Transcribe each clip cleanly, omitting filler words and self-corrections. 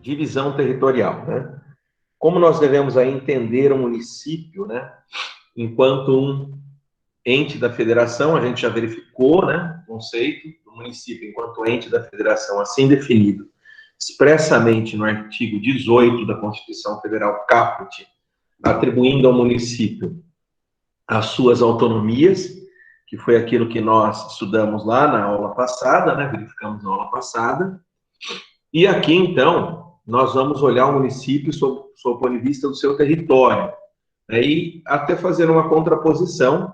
divisão territorial, né? Como nós devemos aí entender o município, né? Enquanto um ente da federação, a gente já verificou, né? O conceito do município enquanto ente da federação, assim definido expressamente no artigo 18 da Constituição Federal Caput, atribuindo ao município as suas autonomias, que foi aquilo que nós estudamos lá na aula passada, né? Verificamos na aula passada. E aqui, então, nós vamos olhar o município sob o ponto de vista do seu território, né? E até fazer uma contraposição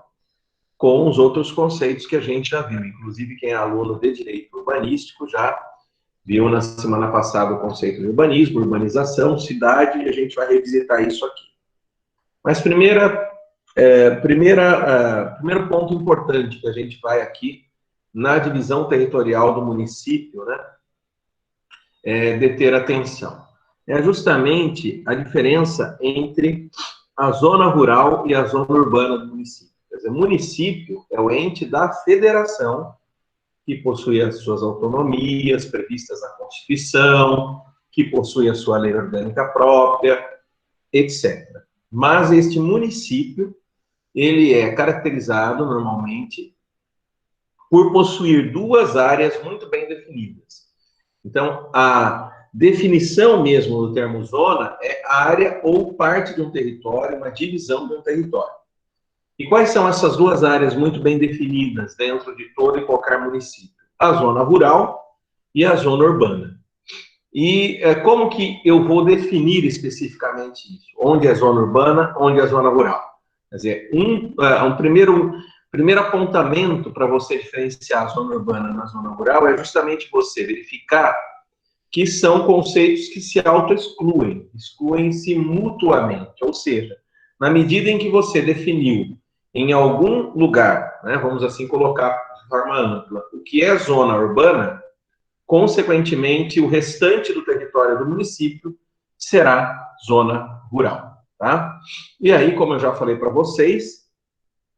com os outros conceitos que a gente já viu. Inclusive, quem é aluno de Direito Urbanístico já viu na semana passada o conceito de urbanismo, urbanização, cidade, e a gente vai revisitar isso aqui. Mas primeiro ponto importante que a gente vai aqui na divisão territorial do município, né, deter atenção. É justamente a diferença entre a zona rural e a zona urbana do município. Quer dizer, município é o ente da federação que possui as suas autonomias previstas na Constituição, que possui a sua lei orgânica própria, etc. Mas este município, ele é caracterizado normalmente por possuir duas áreas muito bem definidas. Então, a definição mesmo do termo zona é área ou parte de um território, uma divisão de um território. E quais são essas duas áreas muito bem definidas dentro de todo e qualquer município? A zona rural e a zona urbana. E como que eu vou definir especificamente isso? Onde é zona urbana, onde é zona rural? Quer dizer, primeiro apontamento para você diferenciar a zona urbana da zona rural é justamente você verificar que são conceitos que se auto-excluem, excluem-se mutuamente. Ou seja, na medida em que você definiu em algum lugar, né, vamos assim colocar de forma ampla, o que é zona urbana, consequentemente, o restante do território do município será zona rural, tá? E aí, como eu já falei para vocês,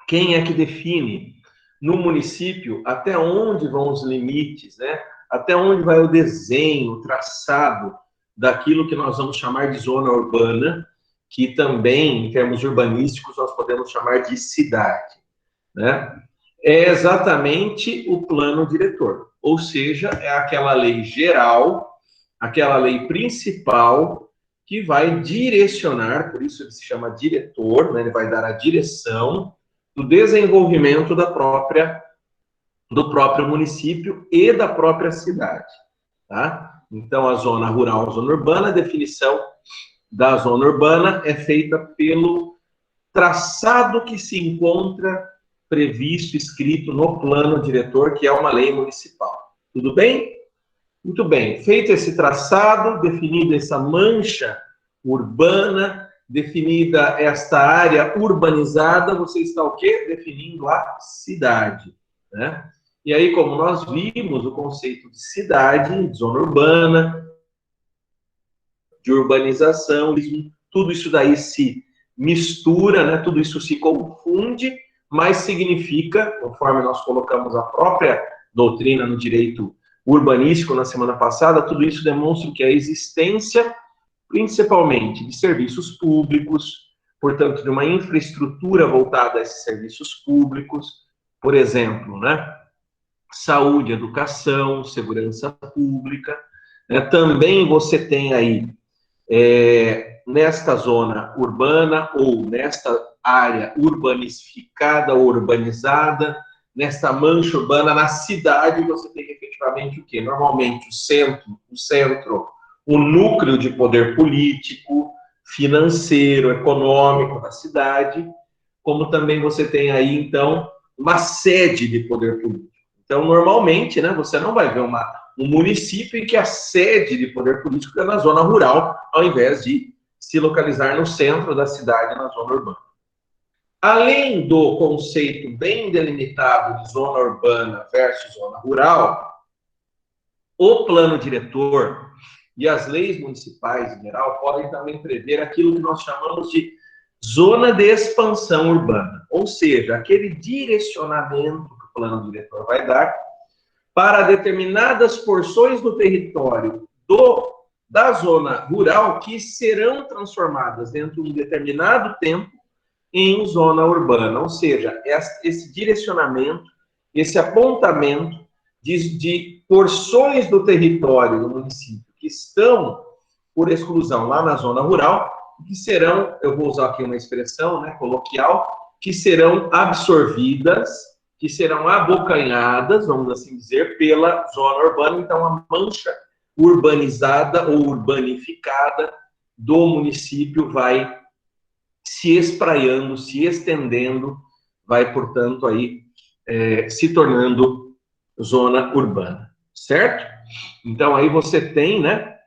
quem é que define no município até onde vão os limites, né? Até onde vai o desenho, o traçado daquilo que nós vamos chamar de zona urbana, que também, em termos urbanísticos, nós podemos chamar de cidade, né? É exatamente o plano diretor, ou seja, é aquela lei geral, aquela lei principal que vai direcionar, por isso ele se chama diretor, né? Ele vai dar a direção do desenvolvimento do próprio município e da própria cidade, tá? Então, a zona rural, a zona urbana, a definição da zona urbana é feita pelo traçado que se encontra previsto, escrito no plano diretor, que é uma lei municipal. Tudo bem? Muito bem. Feito esse traçado, definida essa mancha urbana, definida esta área urbanizada, você está o quê? Definindo a cidade, né? E aí, como nós vimos, o conceito de cidade, de zona urbana, de urbanização, tudo isso daí se mistura, né? Tudo isso se confunde, mas significa, conforme nós colocamos a própria doutrina no direito urbanístico na semana passada, tudo isso demonstra que a existência, principalmente, de serviços públicos, portanto, de uma infraestrutura voltada a esses serviços públicos, por exemplo, né? Saúde, educação, segurança pública, né? Também você tem aí, nesta zona urbana ou nesta área urbanificada ou urbanizada, nesta mancha urbana, na cidade, você tem efetivamente o quê? Normalmente o centro, o núcleo de poder político, financeiro, econômico da cidade, como também você tem aí, então, uma sede de poder político. Então, normalmente, né, você não vai ver um município em que a sede de poder político é na zona rural, ao invés de se localizar no centro da cidade, na zona urbana. Além do conceito bem delimitado de zona urbana versus zona rural, o plano diretor e as leis municipais, em geral, podem também prever aquilo que nós chamamos de zona de expansão urbana, ou seja, aquele direcionamento que o plano diretor vai dar para determinadas porções do território do da zona rural que serão transformadas dentro de um determinado tempo em zona urbana, ou seja, esse direcionamento, esse apontamento de porções do território do município que estão por exclusão lá na zona rural, que serão, eu vou usar aqui uma expressão, né, coloquial, que serão absorvidas, que serão abocanhadas, vamos assim dizer, pela zona urbana. Então, a mancha urbanizada ou urbanificada do município vai se espraiando, se estendendo, vai, portanto, aí se tornando zona urbana, certo? Então, aí você tem, né,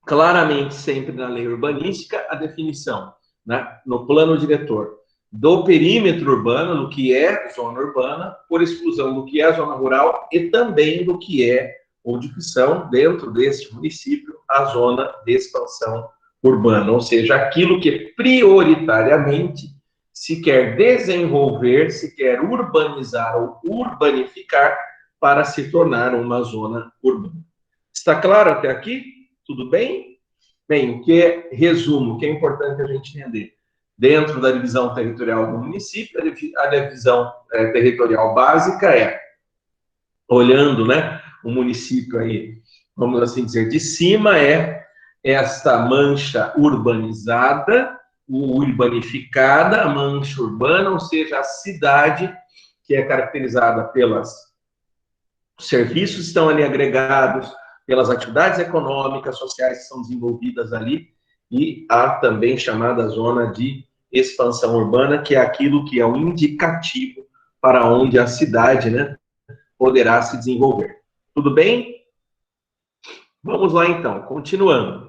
claramente, sempre na lei urbanística, a definição, né, no plano diretor, do perímetro urbano, do que é zona urbana, por exclusão do que é zona rural e também do que é, ou de que são, dentro deste município, a zona de expansão urbana, ou seja, aquilo que prioritariamente se quer desenvolver, se quer urbanizar ou urbanificar para se tornar uma zona urbana. Está claro até aqui? Tudo bem? Bem, resumo, que é importante a gente entender. Dentro da divisão territorial do município, a divisão territorial básica é, olhando, né, o município aí, vamos assim dizer, de cima, é esta mancha urbanizada, urbanificada, a mancha urbana, ou seja, a cidade que é caracterizada pelos serviços que estão ali agregados, pelas atividades econômicas, sociais que são desenvolvidas ali, e a também chamada zona de expansão urbana, que é aquilo que é um indicativo para onde a cidade, né, poderá se desenvolver. Tudo bem? Vamos lá, então, continuando.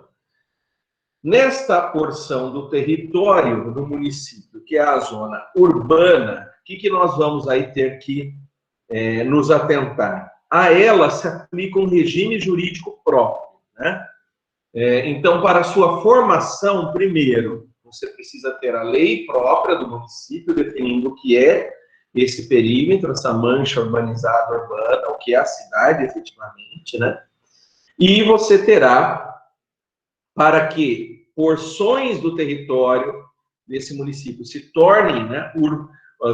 Nesta porção do território do município, que é a zona urbana, o que nós vamos aí ter que nos atentar? A ela se aplica um regime jurídico próprio, né? Então, para a sua formação, primeiro, você precisa ter a lei própria do município, definindo o que é esse perímetro, essa mancha urbanizada urbana, o que é a cidade, efetivamente, né? E você terá, para que porções do território desse município se tornem, né,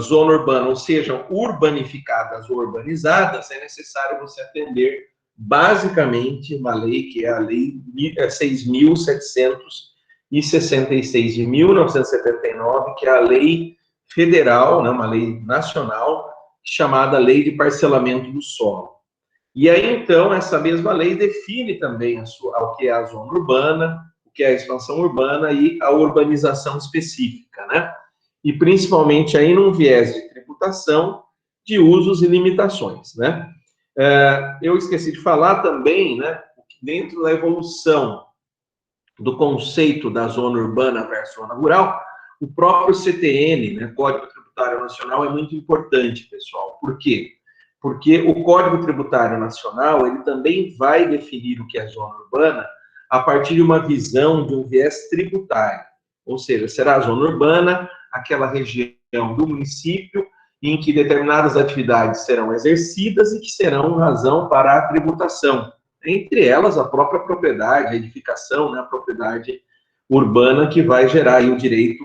zona urbana, ou sejam urbanificadas ou urbanizadas, é necessário você atender basicamente uma lei que é a Lei 6.766 de 1979, que é a lei federal, né, uma lei nacional, chamada Lei de Parcelamento do Solo. E aí, então, essa mesma lei define também o que é a zona urbana, o que é a expansão urbana e a urbanização específica, né? E principalmente aí num viés de tributação, de usos e limitações, né? Eu esqueci de falar também, né, que dentro da evolução do conceito da zona urbana versus zona rural, o próprio CTN, né, Código Tributário Nacional, é muito importante, pessoal. Por quê? Porque o Código Tributário Nacional, ele também vai definir o que é zona urbana a partir de uma visão de um viés tributário. Ou seja, será a zona urbana aquela região do município em que determinadas atividades serão exercidas e que serão razão para a tributação. Entre elas, a própria propriedade, a edificação, né, a propriedade urbana, que vai gerar aí o direito,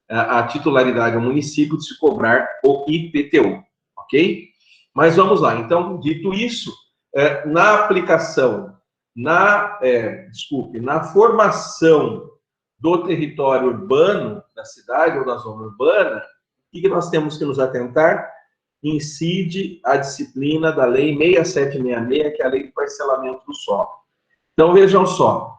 a titularidade ao município de se cobrar o IPTU, ok? Mas vamos lá, então, dito isso, na aplicação, na formação do território urbano, da cidade ou da zona urbana, o que nós temos que nos atentar? Incide a disciplina da Lei 6766, que é a Lei de Parcelamento do Solo. Então, vejam só,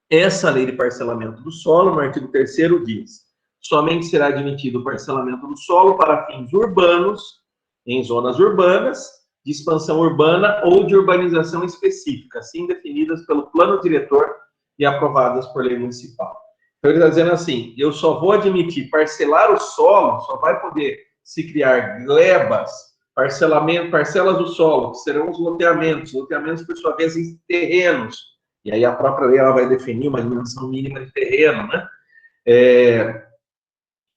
essa Lei de Parcelamento do Solo, no artigo 3º diz: somente será admitido o parcelamento do solo para fins urbanos, em zonas urbanas, de expansão urbana ou de urbanização específica, assim definidas pelo plano diretor e aprovadas por lei municipal. Então, ele está dizendo assim, eu só vou admitir parcelar o solo, só vai poder se criar glebas, parcelas do solo, que serão os loteamentos, por sua vez, em terrenos, e aí a própria lei ela vai definir uma dimensão mínima de terreno, né?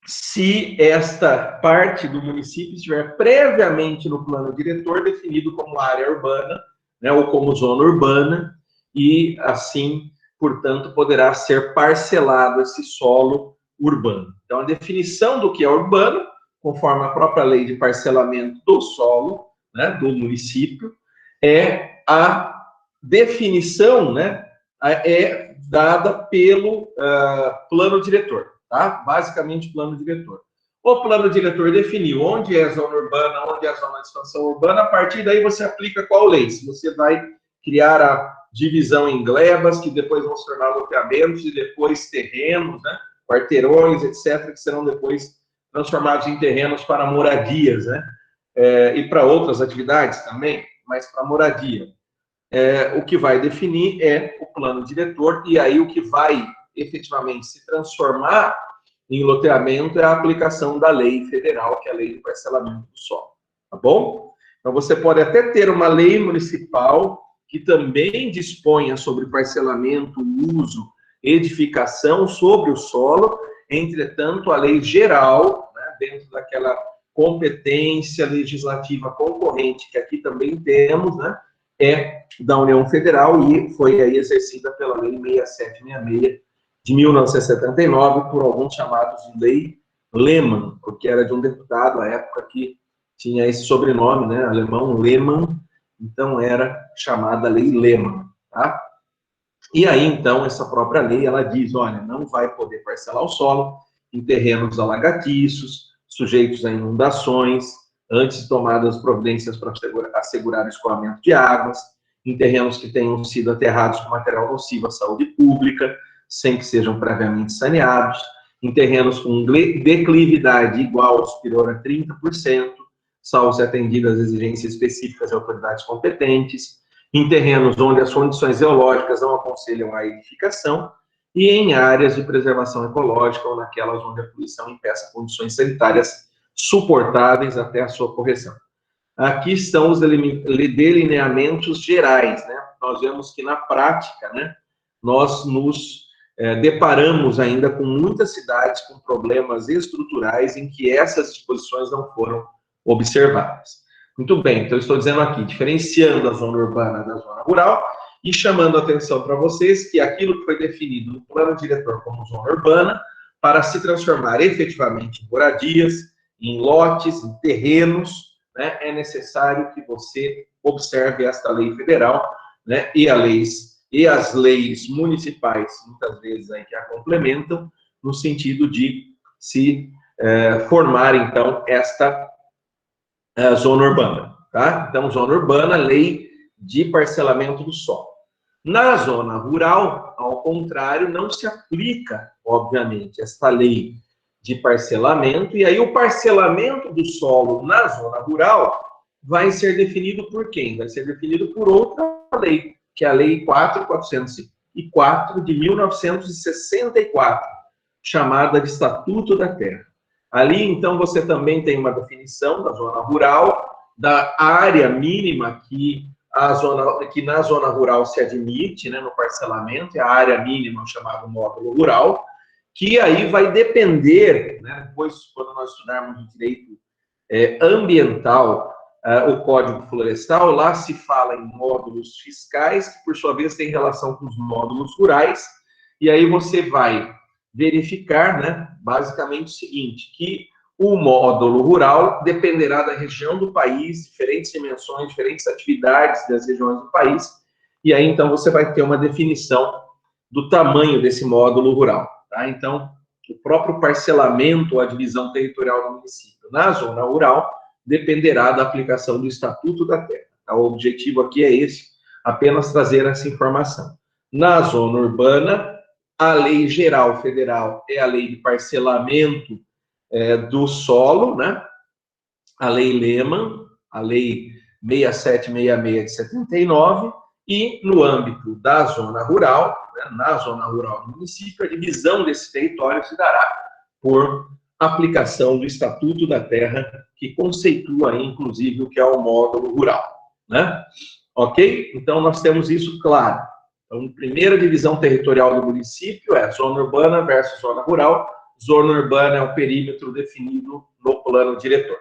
Se esta parte do município estiver previamente no plano diretor definido como área urbana, né, ou como zona urbana, e assim, portanto, poderá ser parcelado esse solo urbano. Então, a definição do que é urbano, conforme a própria lei de parcelamento do solo, né, do município, é a definição, né, é dada pelo plano diretor, tá? Basicamente, plano diretor. O plano diretor definiu onde é a zona urbana, onde é a zona de expansão urbana, a partir daí você aplica qual lei? Se você vai criar a divisão em glebas, que depois vão se tornar loteamentos, e depois terrenos, né, quarteirões, etc., que serão depois transformados em terrenos para moradias, né, e para outras atividades também, mas para moradia. O que vai definir é o plano diretor, e aí o que vai efetivamente se transformar em loteamento é a aplicação da lei federal, que é a lei de parcelamento do solo, tá bom? Então, você pode até ter uma lei municipal que também disponha sobre parcelamento, uso, edificação sobre o solo, entretanto, a lei geral, né, dentro daquela competência legislativa concorrente que aqui também temos, né, é da União Federal e foi aí exercida pela Lei 6766 de 1979, por alguns chamados de Lei Lehmann, porque era de um deputado à época que tinha esse sobrenome, né, alemão, Lehmann, então era chamada Lei Lehmann, tá? E aí, então, essa própria lei, ela diz, olha, não vai poder parcelar o solo em terrenos alagadiços, sujeitos a inundações, antes de tomadas providências para assegurar o escoamento de águas, em terrenos que tenham sido aterrados com material nocivo à saúde pública, sem que sejam previamente saneados, em terrenos com declividade igual ou superior a 30%, salvo se atendidas as exigências específicas de autoridades competentes, em terrenos onde as condições geológicas não aconselham a edificação, e em áreas de preservação ecológica ou naquelas onde a poluição impeça condições sanitárias suportáveis até a sua correção. Aqui estão os delineamentos gerais, né? Nós vemos que na prática, né, nós nos deparamos ainda com muitas cidades com problemas estruturais em que essas disposições não foram observadas. Muito bem, então eu estou dizendo aqui, diferenciando a zona urbana da zona rural e chamando a atenção para vocês que aquilo que foi definido no plano diretor como zona urbana, para se transformar efetivamente em moradias, em lotes, em terrenos, né, é necessário que você observe esta lei federal, né, e as leis municipais, muitas vezes aí que a complementam, no sentido de se formar, então, esta zona urbana, tá? Então, zona urbana, lei de parcelamento do solo. Na zona rural, ao contrário, não se aplica, obviamente, esta lei de parcelamento, e aí o parcelamento do solo na zona rural vai ser definido por quem? Vai ser definido por outra lei, que é a Lei 4.404 de 1964, chamada de Estatuto da Terra. Ali, então, você também tem uma definição da zona rural, da área mínima que na zona rural se admite, né, no parcelamento, é a área mínima, chamada módulo rural, que aí vai depender, né, depois, quando nós estudarmos o direito ambiental, o Código Florestal, lá se fala em módulos fiscais, que por sua vez tem relação com os módulos rurais, e aí você vai verificar, né, basicamente o seguinte, que o módulo rural dependerá da região do país, diferentes dimensões, diferentes atividades das regiões do país, e aí então você vai ter uma definição do tamanho desse módulo rural, tá? Então, o próprio parcelamento ou a divisão territorial do município na zona rural dependerá da aplicação do Estatuto da Terra. Tá? O objetivo aqui é esse, apenas trazer essa informação. Na zona urbana, a lei geral federal é a lei de parcelamento do solo, né? A lei Lehmann, a lei 6766 de 79, e no âmbito da zona rural, né, na zona rural do município, a divisão desse território se dará por aplicação do Estatuto da Terra, que conceitua, inclusive, o que é o módulo rural, né? Ok? Então, nós temos isso claro. Então, primeira divisão territorial do município é zona urbana versus zona rural. Zona urbana é o perímetro definido no plano diretor.